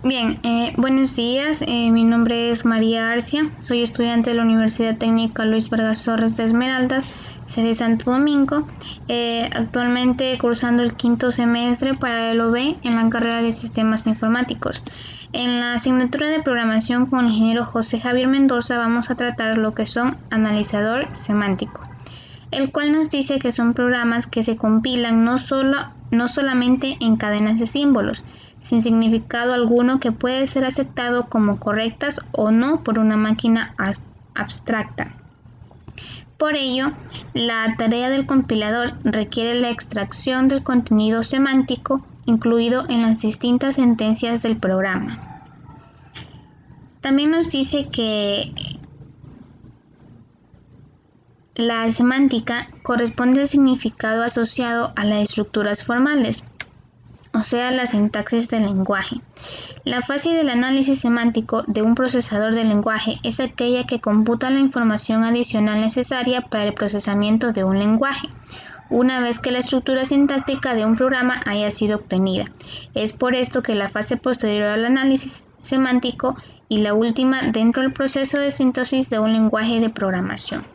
Bien, buenos días. Mi nombre es María Arcia. Soy estudiante de la Universidad Técnica Luis Vargas Torres de Esmeraldas, sede Santo Domingo. Actualmente cursando el quinto semestre para el OB en la carrera de Sistemas Informáticos. En la asignatura de programación con el ingeniero José Javier Mendoza vamos a tratar lo que son analizador semántico, el cual nos dice que son programas que se compilan no solamente en cadenas de símbolos, sin significado alguno, que puede ser aceptado como correctas o no por una máquina abstracta. Por ello, la tarea del compilador requiere la extracción del contenido semántico incluido en las distintas sentencias del programa. También nos dice que la semántica corresponde al significado asociado a las estructuras formales, o sea, la sintaxis del lenguaje. La fase del análisis semántico de un procesador de lenguaje es aquella que computa la información adicional necesaria para el procesamiento de un lenguaje, una vez que la estructura sintáctica de un programa haya sido obtenida. Es por esto que la fase posterior al análisis semántico y la última dentro del proceso de síntesis de un lenguaje de programación.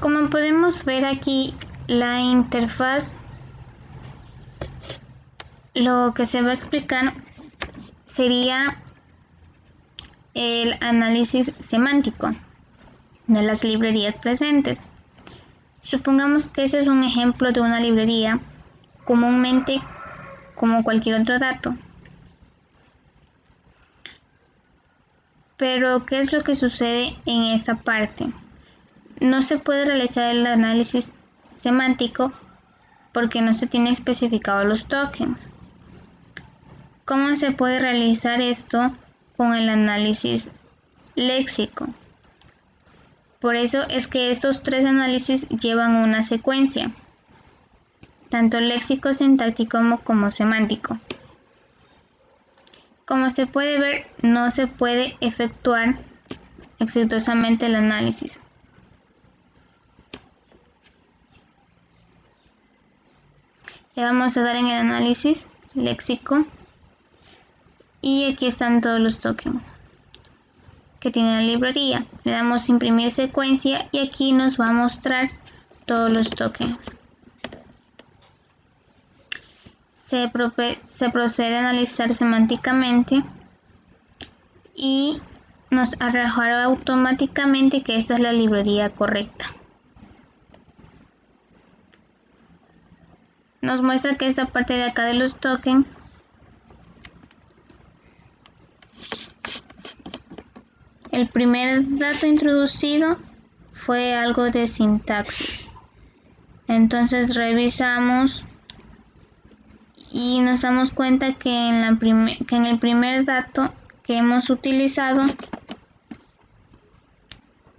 Como podemos ver aquí, la interfaz, lo que se va a explicar sería el análisis semántico de las librerías presentes. Supongamos que ese es un ejemplo de una librería, comúnmente como cualquier otro dato. Pero, ¿qué es lo que sucede en esta parte? No se puede realizar el análisis semántico porque no se tienen especificados los tokens. ¿Cómo se puede realizar esto con el análisis léxico? Por eso es que estos tres análisis llevan una secuencia, tanto léxico, sintáctico como semántico. Como se puede ver, no se puede efectuar exitosamente el análisis. Le vamos a dar en el análisis léxico y aquí están todos los tokens que tiene la librería. Le damos imprimir secuencia y aquí nos va a mostrar todos los tokens. Se procede a analizar semánticamente y nos arrojará automáticamente que esta es la librería correcta. Nos muestra que esta parte de acá de los tokens el primer dato introducido fue algo de sintaxis. Entonces revisamos y nos damos cuenta que en el primer dato que hemos utilizado,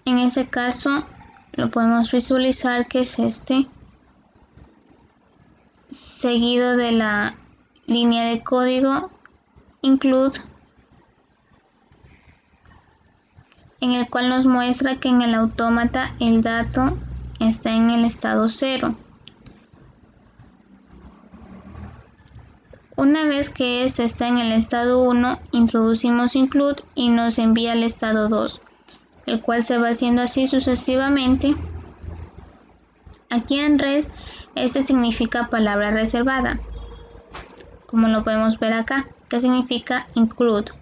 en ese caso lo podemos visualizar que es este, seguido de la línea de código include, en el cual nos muestra que en el autómata el dato está en el estado 0. Una vez que este está en el estado 1, introducimos include y nos envía al estado 2, el cual se va haciendo así sucesivamente. Aquí en res, este significa palabra reservada, como lo podemos ver acá, que significa include.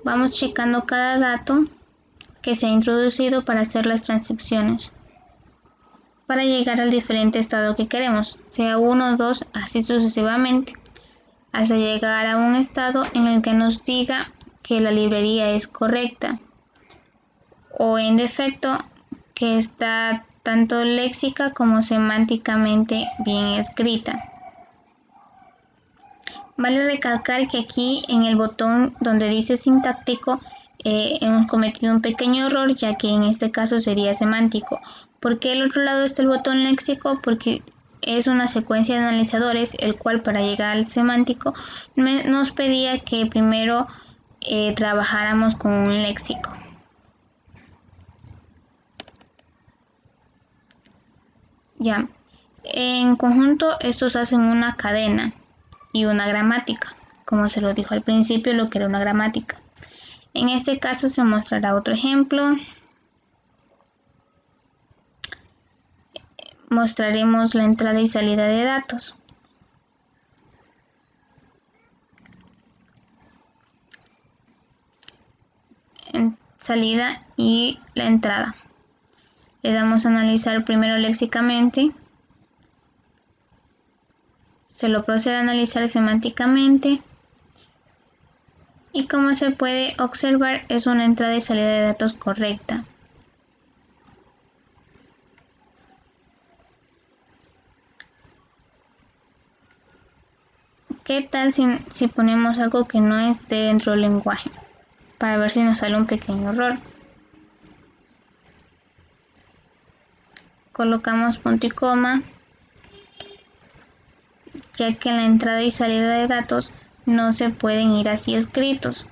Vamos checando cada dato que se ha introducido para hacer las transacciones, para llegar al diferente estado que queremos, sea 1, 2, así sucesivamente, hasta llegar a un estado en el que nos diga que la librería es correcta, o en defecto, que está tanto léxica como semánticamente bien escrita. Vale recalcar que aquí en el botón donde dice sintáctico hemos cometido un pequeño error, ya que en este caso sería semántico. ¿Por qué el otro lado está el botón léxico? Porque es una secuencia de analizadores, el cual para llegar al semántico nos pedía que primero trabajáramos con un léxico. Ya, En conjunto, estos hacen una cadena y una gramática, como se lo dijo al principio, lo que era una gramática. En este caso se mostrará otro ejemplo. Mostraremos la entrada y salida de datos. Salida y la entrada. Le damos a analizar primero léxicamente. Se lo procede a analizar semánticamente. Y como se puede observar, es una entrada y salida de datos correcta. ¿Qué tal si ponemos algo que no esté dentro del lenguaje? Para ver si nos sale un pequeño error. Colocamos punto y coma, ya que en la entrada y salida de datos no se pueden ir así escritos.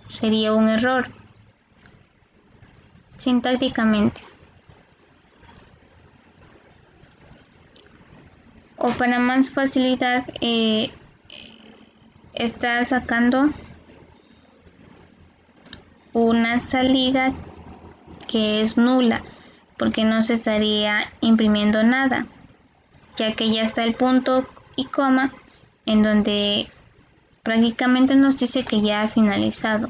Sería un error sintácticamente. O para más facilidad, está sacando una salida que es nula, porque no se estaría imprimiendo nada, ya que ya está el punto y coma en donde prácticamente nos dice que ya ha finalizado.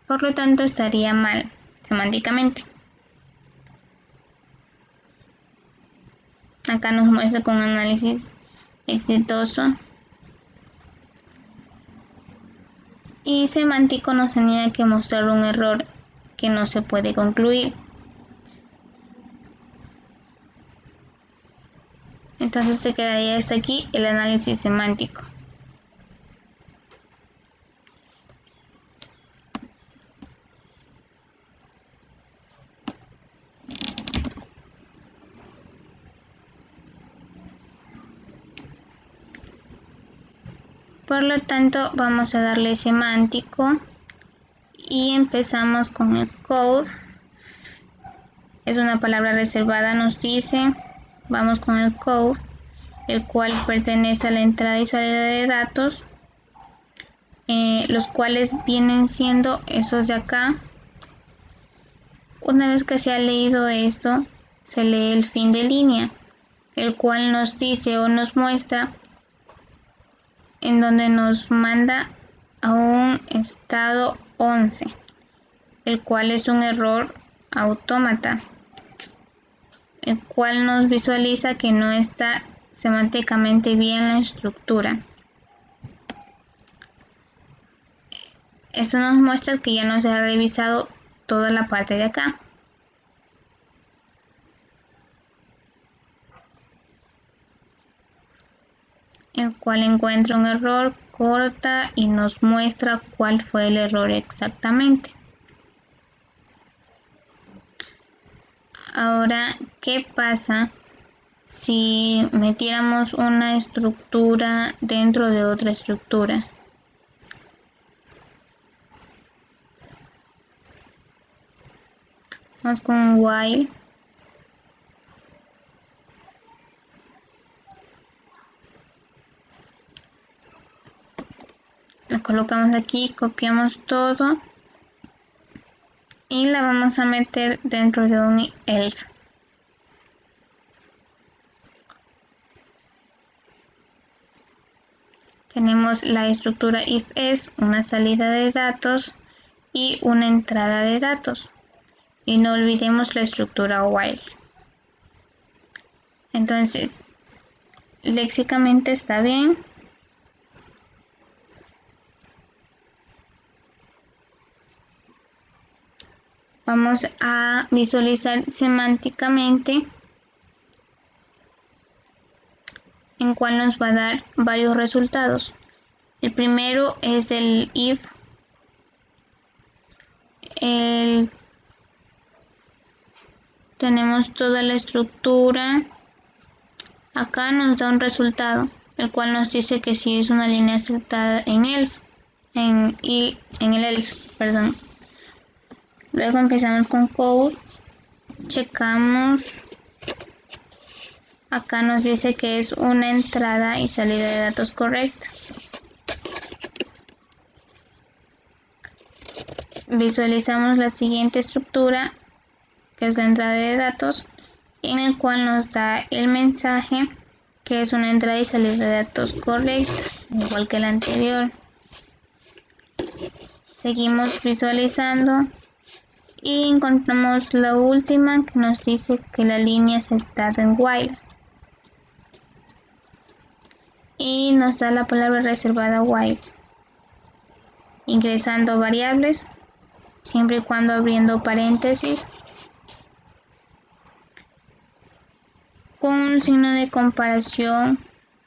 Por lo tanto, estaría mal semánticamente. Acá nos muestra con análisis exitoso. Y semántico nos tenía que mostrar un error que no se puede concluir. Entonces se quedaría hasta aquí el análisis semántico. Por lo tanto, vamos a darle semántico y empezamos con el code. Es una palabra reservada, nos dice. Vamos con el code, el cual pertenece a la entrada y salida de datos, los cuales vienen siendo esos de acá. Una vez que se ha leído esto, se lee el fin de línea, el cual nos dice o nos muestra en donde nos manda a un estado 11, el cual es un error autómata, el cual nos visualiza que no está semánticamente bien la estructura. Esto nos muestra que ya no se ha revisado toda la parte de acá. El cual encuentra un error, corta y nos muestra cuál fue el error exactamente. Ahora, ¿qué pasa si metiéramos una estructura dentro de otra estructura? Vamos con un while. La colocamos aquí, copiamos todo y la vamos a meter dentro de un else. Tenemos la estructura if-else, una salida de datos y una entrada de datos. Y no olvidemos la estructura while. Entonces, léxicamente está bien. Vamos a visualizar semánticamente, en cual nos va a dar varios resultados. El primero es el if. Tenemos toda la estructura. Acá nos da un resultado, el cual nos dice que si es una línea aceptada en el else, perdón. Luego empezamos con code, checamos, acá nos dice que es una entrada y salida de datos correcta. Visualizamos la siguiente estructura, que es la entrada de datos, en el cual nos da el mensaje que es una entrada y salida de datos correcta, igual que la anterior. Seguimos visualizando y encontramos la última que nos dice que la línea se trata en while y nos da la palabra reservada while, ingresando variables siempre y cuando abriendo paréntesis con un signo de comparación,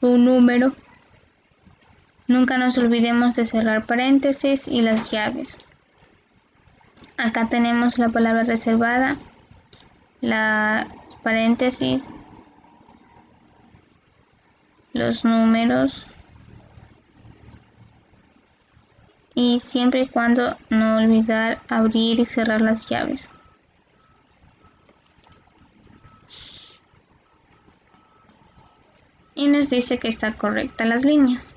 un número. Nunca nos olvidemos de cerrar paréntesis y las llaves. Acá tenemos la palabra reservada, las paréntesis, los números y siempre y cuando no olvidar abrir y cerrar las llaves. Y nos dice que está correcta las líneas.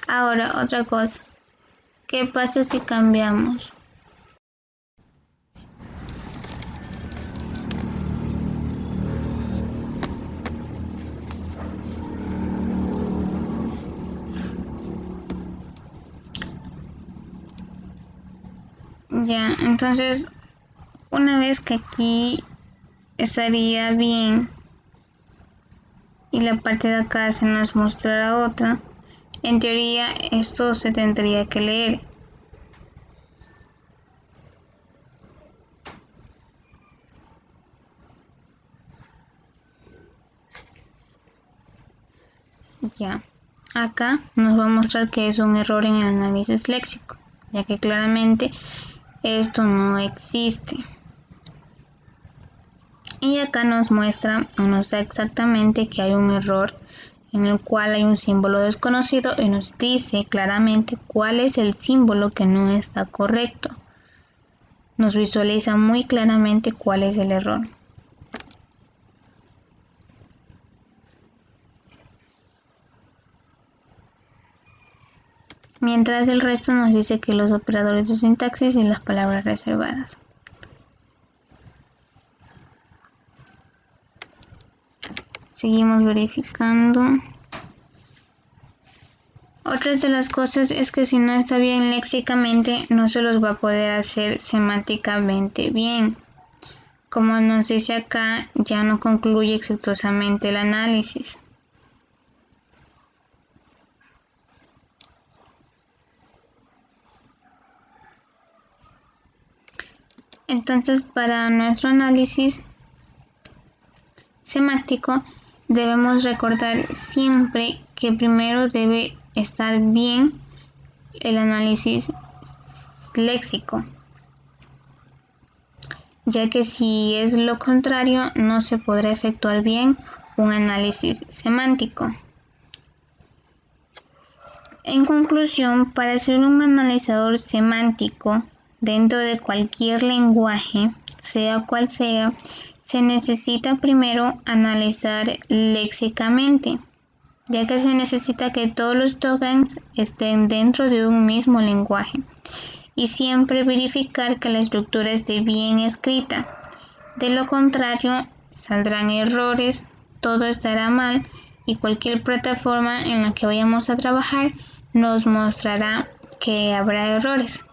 Ahora otra cosa, ¿qué pasa si cambiamos? Ya, entonces una vez que aquí estaría bien y la parte de acá se nos mostrará otra, en teoría esto se tendría que leer. Ya, acá nos va a mostrar que es un error en el análisis léxico, ya que claramente esto no existe. Y acá nos muestra o nos da exactamente que hay un error en el cual hay un símbolo desconocido y nos dice claramente cuál es el símbolo que no está correcto. Nos visualiza muy claramente cuál es el error. Mientras el resto nos dice que los operadores de sintaxis y las palabras reservadas. Seguimos verificando. Otras de las cosas es que si no está bien léxicamente, no se los va a poder hacer semánticamente bien. Como nos dice acá, ya no concluye exitosamente el análisis. Entonces, para nuestro análisis semántico, debemos recordar siempre que primero debe estar bien el análisis léxico, ya que si es lo contrario no se podrá efectuar bien un análisis semántico. En conclusión, para ser un analizador semántico dentro de cualquier lenguaje, sea cual sea, se necesita primero analizar léxicamente, ya que se necesita que todos los tokens estén dentro de un mismo lenguaje y siempre verificar que la estructura esté bien escrita. De lo contrario, saldrán errores, todo estará mal y cualquier plataforma en la que vayamos a trabajar nos mostrará que habrá errores.